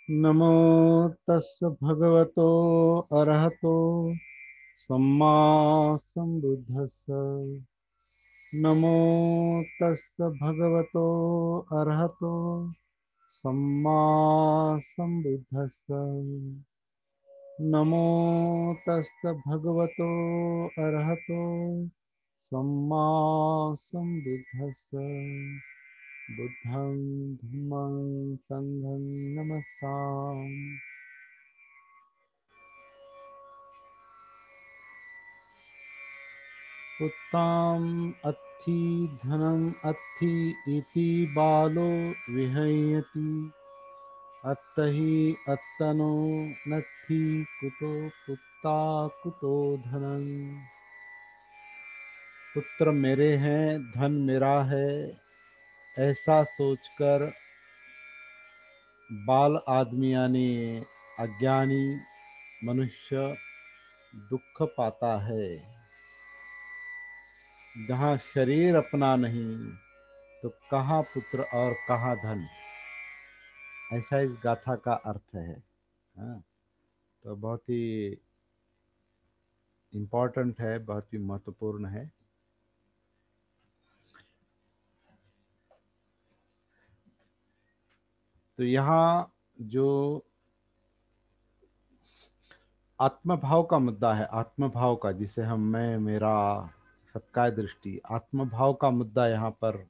नमो तस् भगवतो अरहतो सम्मा सम्बुद्धस्स। नमो तस् भगवतो अरहतो सम्मा सम्बुद्धस्स। नमो तस् भगवतो अरहतो सम्मा सम्बुद्धस्स। बुद्धं धम्मं संघं नमस्सामि। उत्ताम अत्थि धनम अत्थि इति बालो विहयति। अत्तहि अत्तनो नत्थि कुतो पुत्ता कुतो धनम। पुत्र मेरे हैं, धन मेरा है, ऐसा सोचकर बाल आदमी यानी अज्ञानी मनुष्य दुख पाता है। जहाँ शरीर अपना नहीं तो कहाँ पुत्र और कहाँ धन। ऐसा इस गाथा का अर्थ है। हाँ, तो बहुत ही इम्पोर्टेंट है, बहुत ही महत्वपूर्ण है। तो यहाँ जो आत्मभाव का मुद्दा है, आत्मभाव का, जिसे हम मैं मेरा सबका दृष्टि, आत्मभाव का मुद्दा यहाँ पर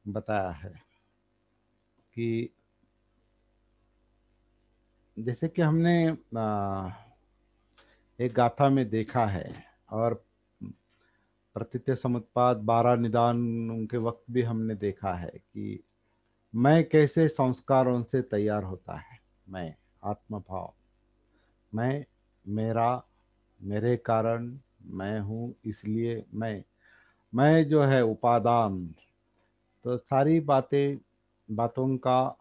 बताया है कि जैसे कि हमने एक गाथा में देखा है, और प्रतीत्य समुत्पाद 12 निदान के वक्त भी हमने देखा है कि मैं कैसे संस्कारों से तैयार होता है। मैं, आत्मभाव, मैं, मेरा, मेरे कारण, मैं हूँ इसलिए मैं जो है उपादान। तो सारी बातों का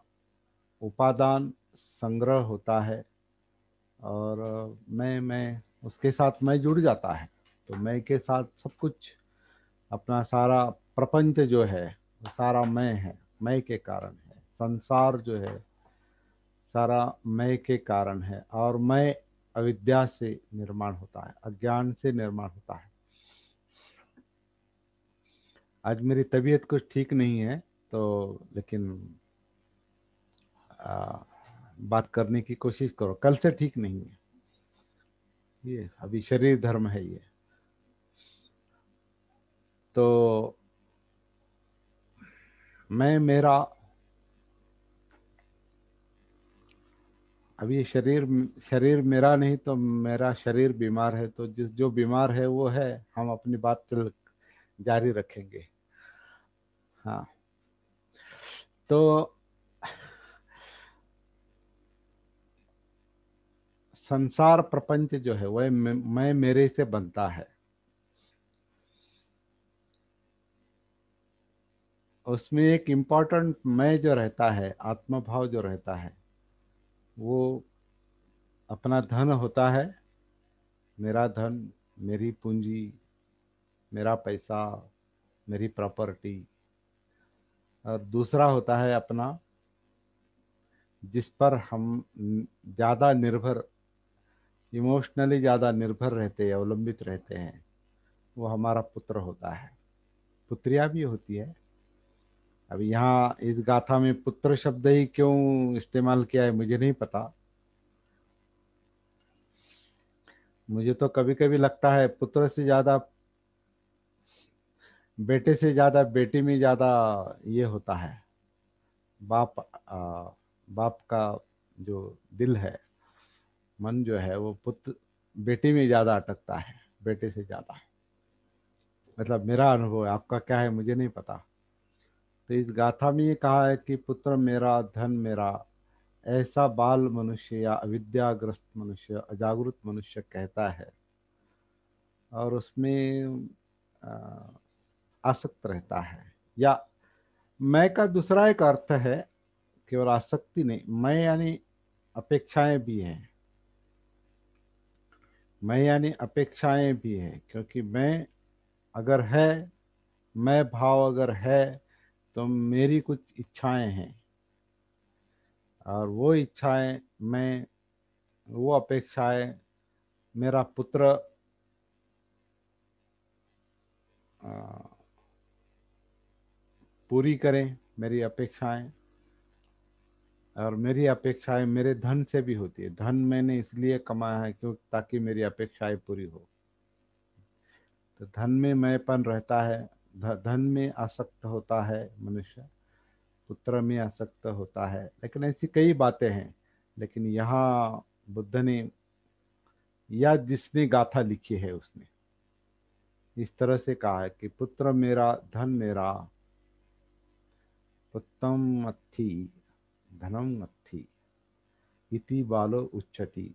उपादान संग्रह होता है, और मैं उसके साथ मैं जुड़ जाता है। तो मैं के साथ सब कुछ, अपना सारा प्रपंच जो है वो सारा मैं है, मैं के कारण है। संसार जो है सारा मैं के कारण है, और मैं अविद्या से निर्माण होता है, अज्ञान से निर्माण होता है। आज मेरी तबीयत कुछ ठीक नहीं है, तो लेकिन आ, बात करने की कोशिश करो। कल से ठीक नहीं है, ये अभी शरीर धर्म है ये। तो मैं मेरा, अब ये शरीर मेरा नहीं तो मेरा शरीर बीमार है, तो जिस जो बीमार है वो है, हम अपनी बात जारी रखेंगे। हाँ, तो संसार प्रपंच जो है वह मैं मेरे से बनता है। उसमें एक इम्पोर्टेंट मैं जो रहता है, आत्मभाव जो रहता है, वो अपना धन होता है। मेरा धन, मेरी पूंजी, मेरा पैसा, मेरी प्रॉपर्टी। और दूसरा होता है अपना, जिस पर हम ज़्यादा निर्भर, इमोशनली ज़्यादा निर्भर रहते हैं, अवलंबित रहते हैं, वो हमारा पुत्र होता है। पुत्रिया भी होती है। अब यहाँ इस गाथा में पुत्र शब्द ही क्यों इस्तेमाल किया है मुझे नहीं पता। मुझे तो कभी कभी लगता है पुत्र से ज़्यादा, बेटे से ज़्यादा बेटी में ज़्यादा ये होता है। बाप बाप का जो दिल है, मन जो है, वो पुत्र बेटी में ज़्यादा अटकता है, बेटे से ज़्यादा। मतलब मेरा अनुभव है, आपका क्या है मुझे नहीं पता। तो इस गाथा में ये कहा है कि पुत्र मेरा, धन मेरा, ऐसा बाल मनुष्य या अविद्याग्रस्त मनुष्य, अजागरूक मनुष्य कहता है, और उसमें आसक्त रहता है। या मैं का दूसरा एक अर्थ है, केवल आसक्ति नहीं, मैं यानी अपेक्षाएं भी हैं। मैं यानी अपेक्षाएं भी हैं, क्योंकि मैं अगर है, मैं भाव अगर है, तो मेरी कुछ इच्छाएं हैं, और वो इच्छाएं, मैं, वो अपेक्षाएं मेरा पुत्र अ, पूरी करें, मेरी अपेक्षाएं। और मेरी अपेक्षाएं मेरे धन से भी होती है। धन मैंने इसलिए कमाया है क्यों, ताकि मेरी अपेक्षाएं पूरी हो। तो धन में मैंपन रहता है, धन में आसक्त होता है मनुष्य, पुत्र में आसक्त होता है। लेकिन ऐसी कई बातें हैं। लेकिन यहाँ बुद्ध ने, या जिसने गाथा लिखी है उसने इस तरह से कहा है कि पुत्र मेरा, धन मेरा, पुत्रम अत्थि, धनम अत्थि, इति बालो उच्चति।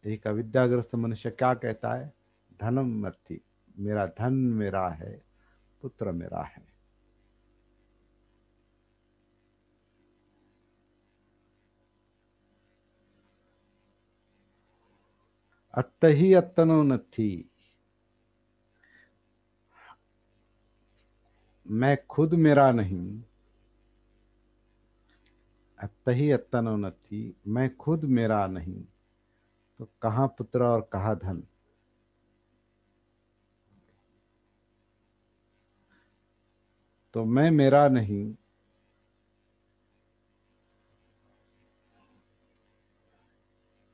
एक अविद्याग्रस्त मनुष्य क्या कहता है? धनम अत्थि, मेरा धन मेरा है, पुत्र मेरा है। अत्त ही अत्तनो नत्थि, मैं खुद मेरा नहीं। अत्त ही अत्तनो नत्थि, मैं खुद मेरा नहीं, तो कहाँ पुत्र और कहाँ धन। तो मैं मेरा नहीं,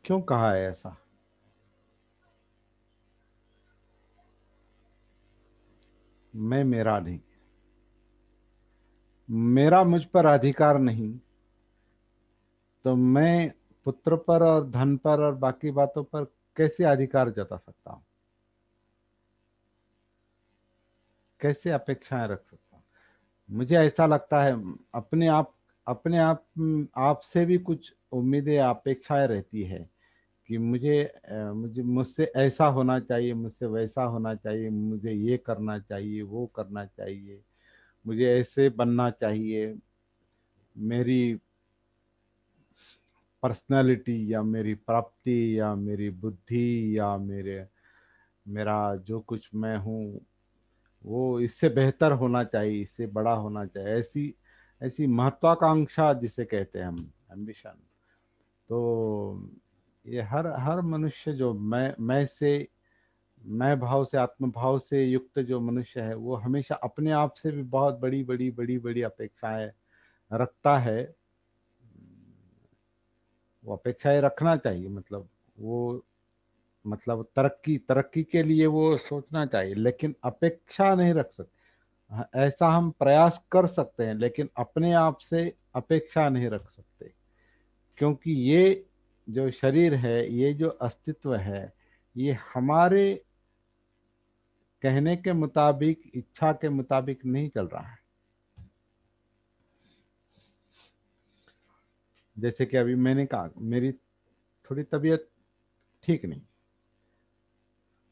क्यों कहा है ऐसा? मैं मेरा नहीं, मेरा मुझ पर अधिकार नहीं, तो मैं पुत्र पर और धन पर और बाकी बातों पर कैसे अधिकार जता सकता हूँ? कैसे अपेक्षाएं रख सकता हूँ? मुझे ऐसा लगता है, अपने आप, अपने आप आप से भी कुछ उम्मीदें, अपेक्षाएं रहती है कि मुझे मुझसे ऐसा होना चाहिए, मुझसे वैसा होना चाहिए, मुझे ये करना चाहिए, वो करना चाहिए, मुझे ऐसे बनना चाहिए। मेरी पर्सनालिटी, या मेरी प्राप्ति, या मेरी बुद्धि, या मेरा जो कुछ मैं हूँ, वो इससे बेहतर होना चाहिए, इससे बड़ा होना चाहिए। ऐसी ऐसी महत्वाकांक्षा जिसे कहते हैं हम, एम्बिशन। तो ये हर हर मनुष्य जो मैं भाव से, आत्म भाव से युक्त जो मनुष्य है, वो हमेशा अपने आप से भी बहुत बड़ी बड़ी बड़ी बड़ी अपेक्षाएं रखता है। वो अपेक्षाएं रखना चाहिए, मतलब वो, मतलब तरक्की तरक्की के लिए वो सोचना चाहिए, लेकिन अपेक्षा नहीं रख सकते। हाँ, ऐसा हम प्रयास कर सकते हैं, लेकिन अपने आप से अपेक्षा नहीं रख सकते। क्योंकि ये जो शरीर है, ये जो अस्तित्व है, ये हमारे कहने के मुताबिक, इच्छा के मुताबिक नहीं चल रहा है। जैसे कि अभी मैंने कहा, मेरी थोड़ी तबीयत ठीक नहीं।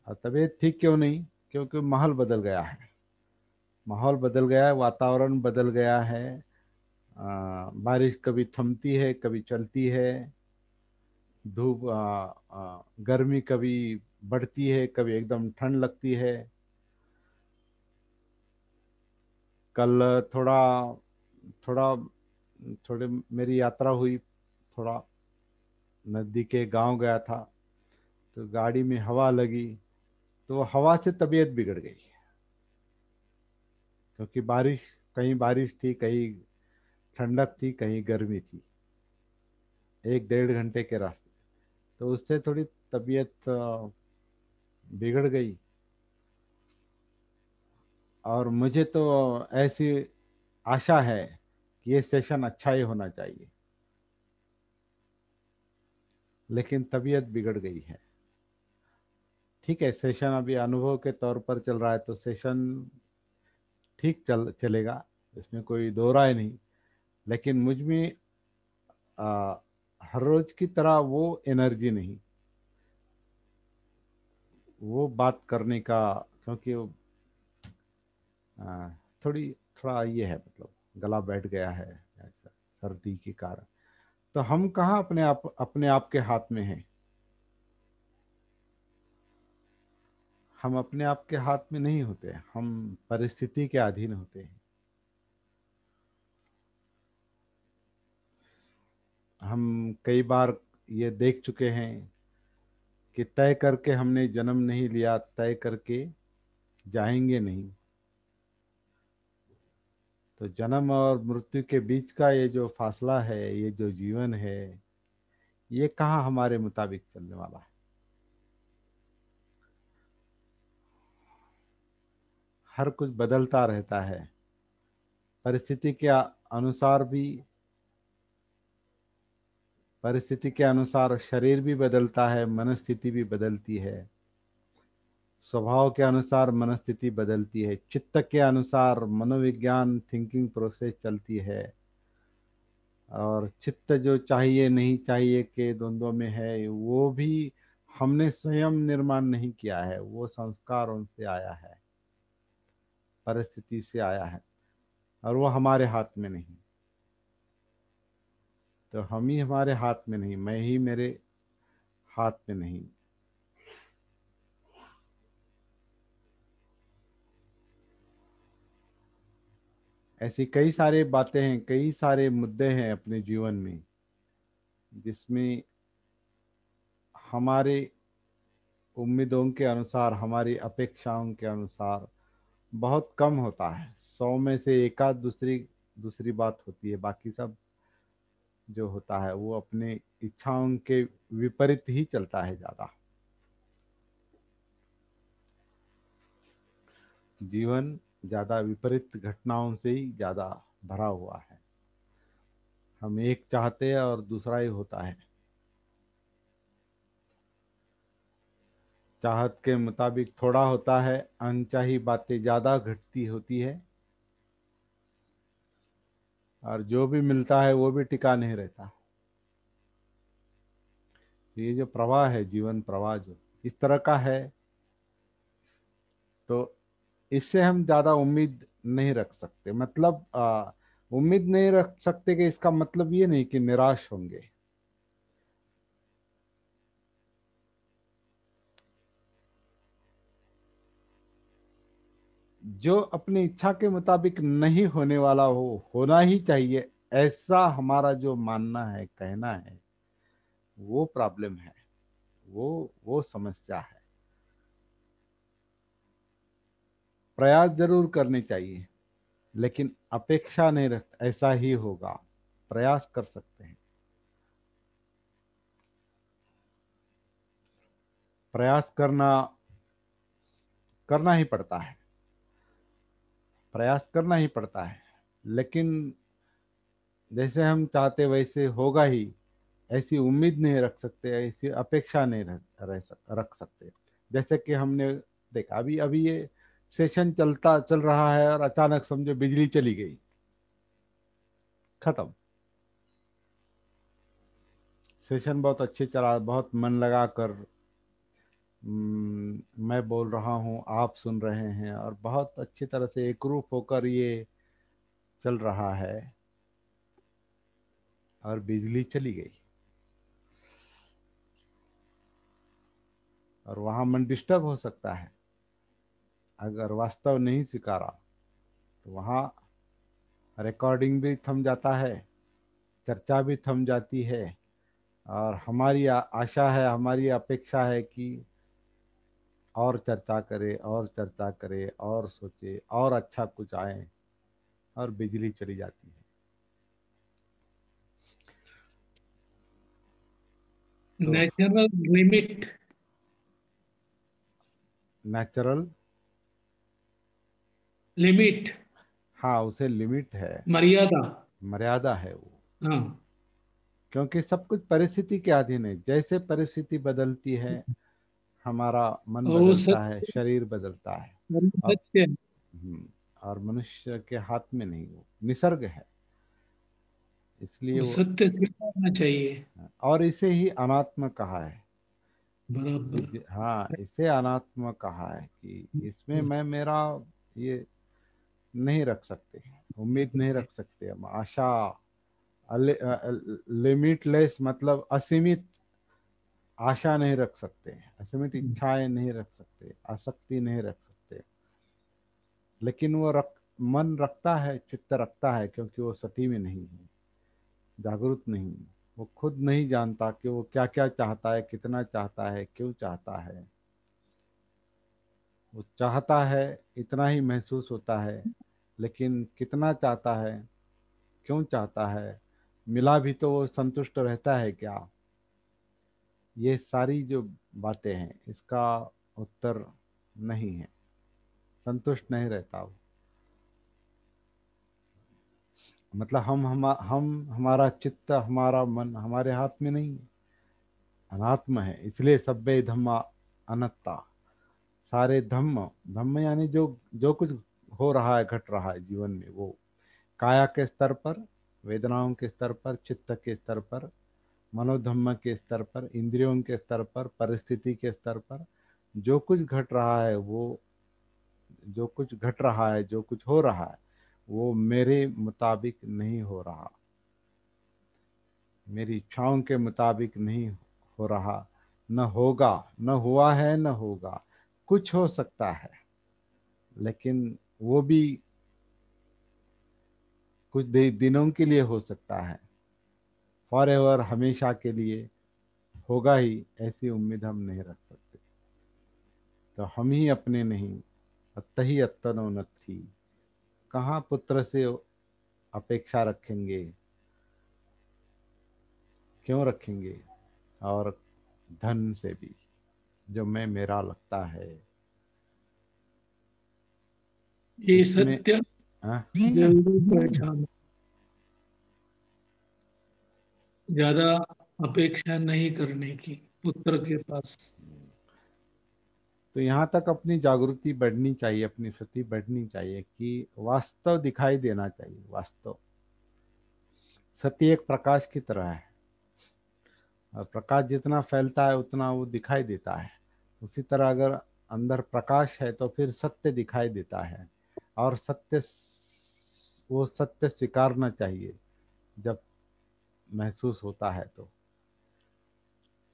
और तबीयत ठीक क्यों नहीं? क्योंकि माहौल बदल गया है। माहौल बदल गया है, वातावरण बदल गया है। बारिश कभी थमती है, कभी चलती है। धूप, गर्मी कभी बढ़ती है, कभी एकदम ठंड लगती है। कल थोड़ा थोड़ा थोड़े मेरी यात्रा हुई, थोड़ा नज़दीक के गांव गया था, तो गाड़ी में हवा लगी, तो हवा से तबीयत बिगड़ गई। क्योंकि बारिश, कहीं बारिश थी, कहीं ठंडक थी, कहीं गर्मी थी, 1 डेढ़ घंटे के रास्ते। तो उससे थोड़ी तबीयत बिगड़ गई। और मुझे तो ऐसी आशा है कि ये सेशन अच्छा ही होना चाहिए, लेकिन तबीयत बिगड़ गई है। ठीक है, सेशन अभी अनुभव के तौर पर चल रहा है, तो सेशन ठीक चलेगा, इसमें कोई दो राय नहीं। लेकिन मुझ में आ, हर रोज की तरह वो एनर्जी नहीं, वो बात करने का। क्योंकि आ, थोड़ी थोड़ा ये है, मतलब गला बैठ गया है ऐसा, सर्दी के कारण। तो हम कहाँ अपने आप के हाथ में हैं। हम अपने आप के हाथ में नहीं होते, हम परिस्थिति के अधीन होते हैं। हम कई बार ये देख चुके हैं कि तय करके हमने जन्म नहीं लिया, तय करके जाएंगे नहीं। तो जन्म और मृत्यु के बीच का ये जो फासला है, ये जो जीवन है, ये कहाँ हमारे मुताबिक चलने वाला है। हर कुछ बदलता रहता है, परिस्थिति के अनुसार भी, परिस्थिति के अनुसार शरीर भी बदलता है, मनस्थिति भी बदलती है, स्वभाव के अनुसार मनस्थिति बदलती है, चित्त के अनुसार मनोविज्ञान थिंकिंग प्रोसेस चलती है। और चित्त जो चाहिए नहीं चाहिए के द्वंद्व में है, वो भी हमने स्वयं निर्माण नहीं किया है, वो संस्कार उनसे आया है, परिस्थिति से आया है, और वो हमारे हाथ में नहीं। तो हम ही हमारे हाथ में नहीं, मैं ही मेरे हाथ में नहीं। ऐसी कई सारे बातें हैं, कई सारे मुद्दे हैं अपने जीवन में, जिसमें हमारे उम्मीदों के अनुसार, हमारी अपेक्षाओं के अनुसार बहुत कम होता है। 100 में से एक आध दूसरी दूसरी बात होती है, बाकी सब जो होता है वो अपने इच्छाओं के विपरीत ही चलता है ज़्यादा। जीवन ज़्यादा विपरीत घटनाओं से ही ज़्यादा भरा हुआ है। हम एक चाहते हैं और दूसरा ही होता है। चाहत के मुताबिक थोड़ा होता है, अनचाही बातें ज़्यादा घटती होती है, और जो भी मिलता है वो भी टिका नहीं रहता। ये जो प्रवाह है, जीवन प्रवाह जो इस तरह का है, तो इससे हम ज़्यादा उम्मीद नहीं रख सकते। मतलब उम्मीद नहीं रख सकते कि इसका मतलब ये नहीं कि निराश होंगे। जो अपनी इच्छा के मुताबिक नहीं होने वाला हो, होना ही चाहिए, ऐसा हमारा जो मानना है, कहना है, वो प्रॉब्लम है, वो समस्या है। प्रयास जरूर करने चाहिए, लेकिन अपेक्षा नहीं रख ऐसा ही होगा। प्रयास कर सकते हैं, प्रयास करना करना ही पड़ता है, प्रयास करना ही पड़ता है। लेकिन जैसे हम चाहते वैसे होगा ही, ऐसी उम्मीद नहीं रख सकते, ऐसी अपेक्षा नहीं रख सकते। जैसे कि हमने देखा, अभी अभी ये सेशन चल रहा है और अचानक समझो बिजली चली गई, खत्म। सेशन बहुत अच्छे चला, बहुत मन लगा कर मैं बोल रहा हूँ, आप सुन रहे हैं, और बहुत अच्छी तरह से एकरूप होकर ये चल रहा है, और बिजली चली गई। और वहाँ मन डिस्टर्ब हो सकता है, अगर वास्तव नहीं स्वीकारा तो वहाँ रिकॉर्डिंग भी थम जाता है, चर्चा भी थम जाती है, और हमारी आशा है, हमारी अपेक्षा है कि और चर्चा करे, और चर्चा करे, और सोचे, और अच्छा कुछ आए, और बिजली चली जाती है। तो नेचुरल लिमिट। Natural, limit. हाँ, उसे लिमिट है, मर्यादा। मर्यादा है वो। हाँ। क्योंकि सब कुछ परिस्थिति के अधीन है, जैसे परिस्थिति बदलती है, हमारा मन और वो बदलता है, सत्य। शरीर बदलता है। वो अब सत्य है। हम्म, और मनुष्य के हाथ में नहीं, वो निसर्ग है, इसलिए वो वो। सत्य स्वीकारना चाहिए। और इसे ही अनात्म कहा है। बराबर। हाँ, इसे अनात्म कहा है कि इसमें मैं मेरा ये नहीं रख सकते, उम्मीद नहीं रख सकते हम, आशा। लिमिटलेस मतलब असीमित आशा नहीं रख सकते, असीमित इच्छाएं नहीं रख सकते, आसक्ति नहीं रख सकते। लेकिन वो मन रखता है, चित्त रखता है, क्योंकि वो सती में नहीं है, जागरूक नहीं है। वो खुद नहीं जानता कि वो क्या क्या चाहता है, कितना चाहता है, क्यों चाहता है। वो चाहता है, इतना ही महसूस होता है, लेकिन कितना चाहता है, क्यों चाहता है, मिला भी तो वो संतुष्ट रहता है क्या? ये सारी जो बातें हैं, इसका उत्तर नहीं है। संतुष्ट नहीं रहता वो। मतलब हम हमारा चित्त, हमारा मन हमारे हाथ में नहीं है, अनात्म है। इसलिए सब्बे धम्मा अनत्ता। सारे धम्म, धम्म यानी जो जो कुछ हो रहा है, घट रहा है जीवन में, वो काया के स्तर पर, वेदनाओं के स्तर पर, चित्त के स्तर पर, मनोधम्म के स्तर पर, इंद्रियों के स्तर पर, परिस्थिति के स्तर पर, जो कुछ घट रहा है वो, जो कुछ घट रहा है, जो कुछ हो रहा है, वो मेरे मुताबिक नहीं हो रहा, मेरी इच्छाओं के मुताबिक नहीं हो रहा, न होगा, न हुआ है, न होगा। कुछ हो सकता है, लेकिन वो भी कुछ दिनों के लिए हो सकता है। फॉर एवर, हमेशा के लिए होगा ही, ऐसी उम्मीद हम नहीं रख सकते। तो हम ही अपने नहीं, अतहि अत्तनो नत्थी। कहाँ पुत्र से अपेक्षा रखेंगे, क्यों रखेंगे? और धन से भी, जो मैं मेरा लगता है ये उसमें। सत्य हाँ, जरूर पहचानो। ज्यादा अपेक्षा नहीं करने की पुत्र के पास। तो यहाँ तक अपनी जागृति बढ़नी चाहिए, अपनी सती बढ़नी चाहिए कि वास्तव दिखाई देना चाहिए। वास्तव, सती एक प्रकाश की तरह है, और प्रकाश जितना फैलता है उतना वो दिखाई देता है। उसी तरह अगर अंदर प्रकाश है तो फिर सत्य दिखाई देता है, और वो सत्य स्वीकारना चाहिए जब महसूस होता है तो।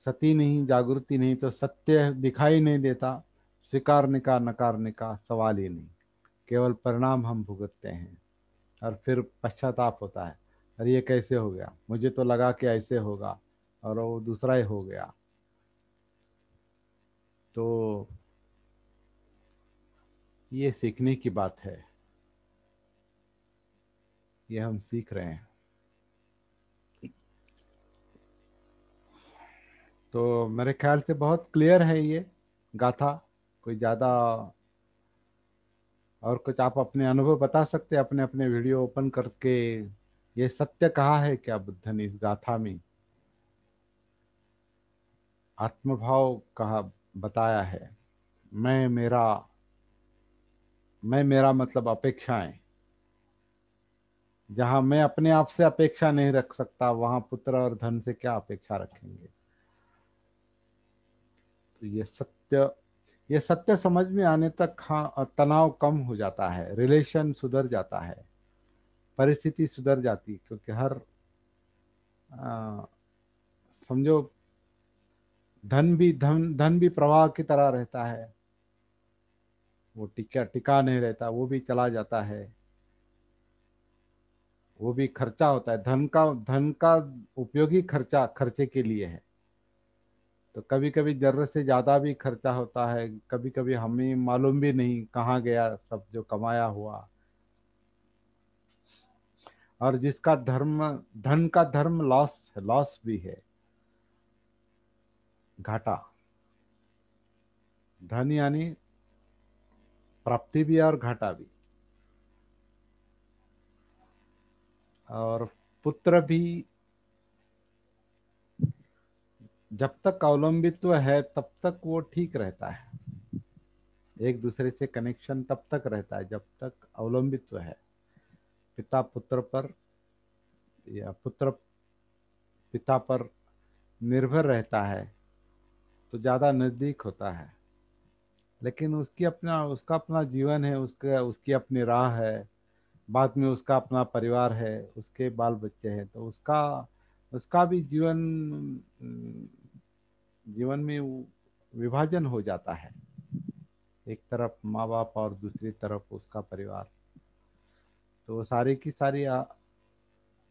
सती नहीं, जागृति नहीं, तो सत्य दिखाई नहीं देता। स्वीकारने का, नकारने का सवाल ही नहीं, केवल परिणाम हम भुगतते हैं। और फिर पश्चाताप होता है, अरे ये कैसे हो गया, मुझे तो लगा कि ऐसे होगा और वो दूसरा ही हो गया। तो ये सीखने की बात है, ये हम सीख रहे हैं। तो मेरे ख्याल से बहुत क्लियर है ये गाथा। कोई ज़्यादा और कुछ आप अपने अनुभव बता सकते हैं, अपने अपने वीडियो ओपन करके? ये सत्य कहा है क्या बुद्ध ने इस गाथा में? आत्मभाव कहा, बताया है। मैं मेरा, मैं मेरा मतलब अपेक्षाएं। जहां मैं अपने आप से अपेक्षा नहीं रख सकता, वहां पुत्र और धन से क्या अपेक्षा रखेंगे? तो ये सत्य समझ में आने तक, हाँ, तनाव कम हो जाता है, रिलेशन सुधर जाता है, परिस्थिति सुधर जाती है। क्योंकि हर आ, समझो, धन भी प्रवाह की तरह रहता है। वो टिका टिका नहीं रहता, वो भी चला जाता है। वो भी खर्चा होता है। धन का उपयोगी खर्चा खर्चे के लिए है। तो कभी कभी जरूरत से ज्यादा भी खर्चा होता है, कभी कभी हमें मालूम भी नहीं कहाँ गया सब जो कमाया हुआ। और जिसका धर्म, धन का धर्म लॉस है, लॉस भी है, घाटा। धन यानी प्राप्ति भी और घाटा भी। और पुत्र भी, जब तक अवलंबित्व है तब तक वो ठीक रहता है। एक दूसरे से कनेक्शन तब तक रहता है जब तक अवलंबित्व है। पिता पुत्र पर, या पुत्र पिता पर निर्भर रहता है तो ज्यादा नजदीक होता है। लेकिन उसका अपना जीवन है, उसका उसकी अपनी राह है। बाद में उसका अपना परिवार है, उसके बाल बच्चे हैं, तो उसका उसका भी जीवन जीवन में विभाजन हो जाता है, एक तरफ माँ बाप और दूसरी तरफ उसका परिवार। तो वो सारी की सारी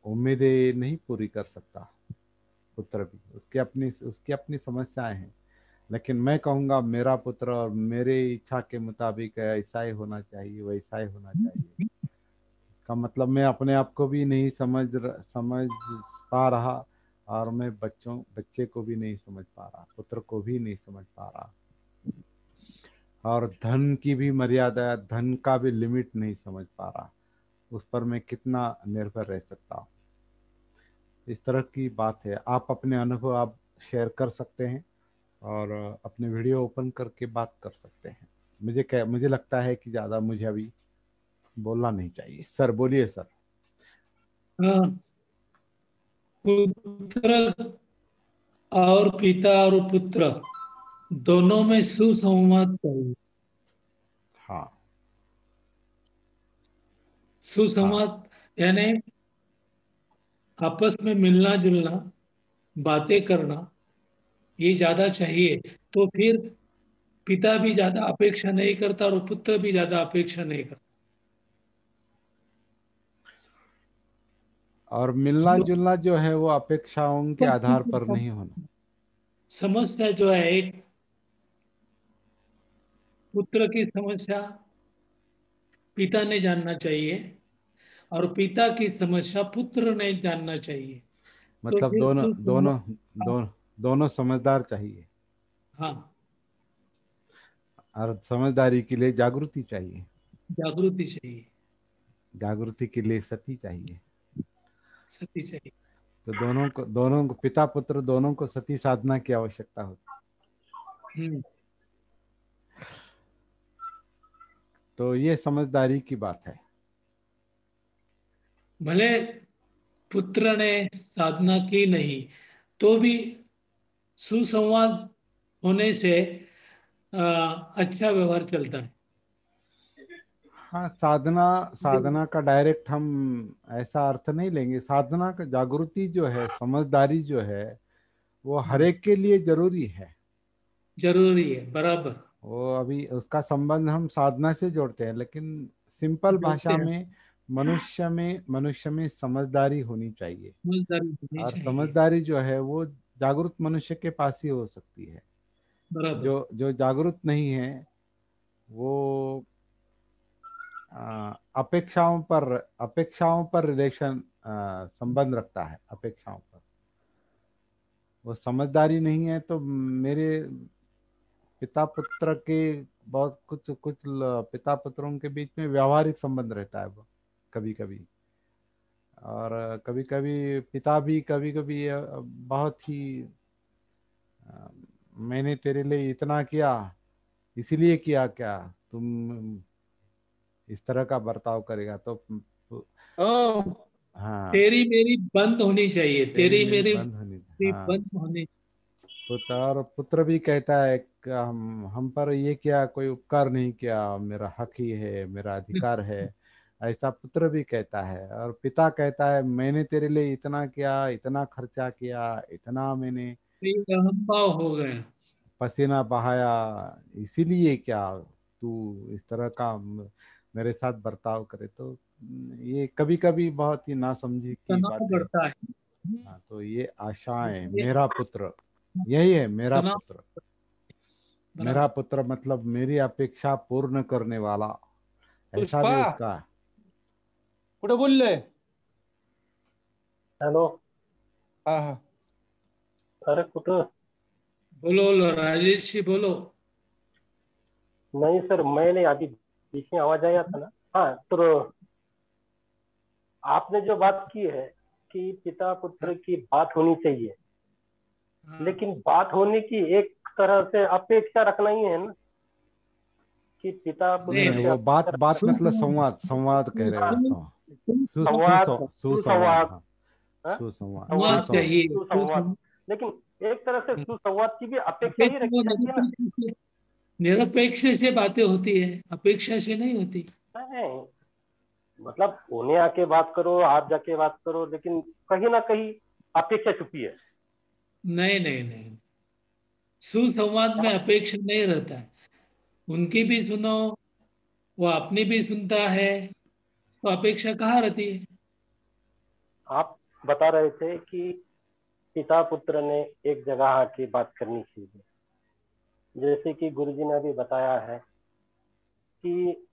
उम्मीदें नहीं पूरी कर सकता पुत्र भी, उसकी अपनी समस्याएं हैं। लेकिन मैं कहूँगा मेरा पुत्र और मेरे इच्छा के मुताबिक ऐसा ही होना चाहिए, वैसा ही होना चाहिए। इसका मतलब मैं अपने आप को भी नहीं समझ पा रहा, और मैं बच्चे को भी नहीं समझ पा रहा, पुत्र को भी नहीं समझ पा रहा, और धन की भी मर्यादा, धन का भी लिमिट नहीं समझ पा रहा, उस पर मैं कितना निर्भर रह सकता हूँ। इस तरह की बात है। आप अपने अनुभव आप शेयर कर सकते हैं, और अपने वीडियो ओपन करके बात कर सकते हैं। मुझे लगता है कि ज़्यादा मुझे अभी बोलना नहीं चाहिए। सर बोलिए सर। हाँ, पुत्र और पिता और पुत्र दोनों में सुसंवाद चाहिए। हाँ। हाँ। सुसंवाद यानी आपस में मिलना जुलना, बातें करना, ये ज्यादा चाहिए। तो फिर पिता भी ज्यादा अपेक्षा नहीं करता और पुत्र भी ज्यादा अपेक्षा नहीं करता। और मिलना जुलना जो है वो अपेक्षाओं के आधार पर नहीं होना। समस्या जो है, एक पुत्र की समस्या पिता ने जानना चाहिए और पिता की समस्या पुत्र ने जानना चाहिए। तो मतलब फिर दोनों दोनों सुसंवाद। दोनों दोनों समझदार चाहिए, हाँ, और समझदारी के लिए जागृति चाहिए, जागृति चाहिए, जागृति के लिए सती चाहिए। सती चाहिए। तो दोनों को पिता पुत्र दोनों को सती साधना की आवश्यकता होती। हम्म। तो ये समझदारी की बात है। भले पुत्र ने साधना की नहीं तो भी सुसंवाद होने से अच्छा व्यवहार चलता है। हाँ, साधना साधना का डायरेक्ट हम ऐसा अर्थ नहीं लेंगे। साधना का जागृति जो है, समझदारी जो है, वो हर हाँ, एक के लिए जरूरी है। जरूरी है, बराबर वो अभी उसका संबंध हम साधना से जोड़ते हैं, लेकिन सिंपल जोड़ते भाषा हैं। में मनुष्य में समझदारी होनी चाहिए। समझदारी होनी और चाहिए, समझदारी जो है वो जागरूक मनुष्य के पास ही हो सकती है। बराबर। जो जो जागरूक नहीं है वो अपेक्षाओं पर रिलेशन संबंध रखता है, अपेक्षाओं पर। वो समझदारी नहीं है तो मेरे पिता पुत्र के बहुत पिता पुत्रों के बीच में व्यावहारिक संबंध रहता है वो, कभी कभी। और कभी कभी पिता भी कभी कभी बहुत ही अ, मैंने तेरे लिए इतना किया, इसीलिए किया क्या, तुम इस तरह का बर्ताव करेगा तो ओ, हाँ, तेरी मेरी बंद होनी चाहिए, तेरी तेरी मेरी मेरी बंद होनी। हाँ। बंद होनी। पुत्र भी कहता है कि हम पर ये क्या कोई उपकार नहीं किया, मेरा हक ही है, मेरा अधिकार है। ऐसा पुत्र भी कहता है। और पिता कहता है मैंने तेरे लिए इतना किया, इतना खर्चा किया, इतना मैंने ये अहम भाव हो गया। पसीना बहाया, इसीलिए क्या तू इस तरह का मेरे साथ बर्ताव करे। तो ये कभी कभी बहुत ही नासमझी की तनाव बातें। बढ़ता है। हाँ, तो ये आशाएं, ये मेरा पुत्र, यही है मेरा तनाव, पुत्र। मेरा बराबर। पुत्र मतलब मेरी अपेक्षा पूर्ण करने वाला, ऐसा पुष्पा भी उसका। कुठे बोलले? हॅलो. हा हा. अरे कुठं? बोलो बोलो राजेश जी, बोलो। नहीं सर, मैं नहीं, अभी बीच में आवाज आया था ना। हाँ, तो आपने जो बात की है कि पिता पुत्र की बात होनी चाहिए, हाँ, लेकिन बात होने की एक तरह से अपेक्षा रखना ही है ना, कि पिता नहीं नहीं, पुत्र नहीं, से नहीं, वो बात अपेक्षा बात रखना। मतलब सुसंवाद, संवाद संवाद कह रहे हो। हाँ, सुसंवाद, संवाद, सुसंवाद, सुसंवाद, हाँ। हाँ? सुसंवाद, संवाद संवाद, सुसंवाद। चाहिए, सुसंवाद। लेकिन एक तरह से सुसंवाद की भी अपेक्षा ही अपेक्षा वो रखी है ना। निरपेक्ष से बातें होती है, अपेक्षा से नहीं होती। नहीं, मतलब उन्हें आके बात करो, आप जाके बात करो, लेकिन कहीं ना कहीं अपेक्षा छुपी है। नहीं नहीं नहीं, सुसंवाद में अपेक्षा नहीं रहता है, उनकी भी सुनो, वो अपनी भी सुनता है, तो अपेक्षा कहाँ रहती है? आप बता रहे थे कि पिता पुत्र ने एक जगह आके बात करनी चाहिए, जैसे कि गुरुजी ने अभी बताया है कि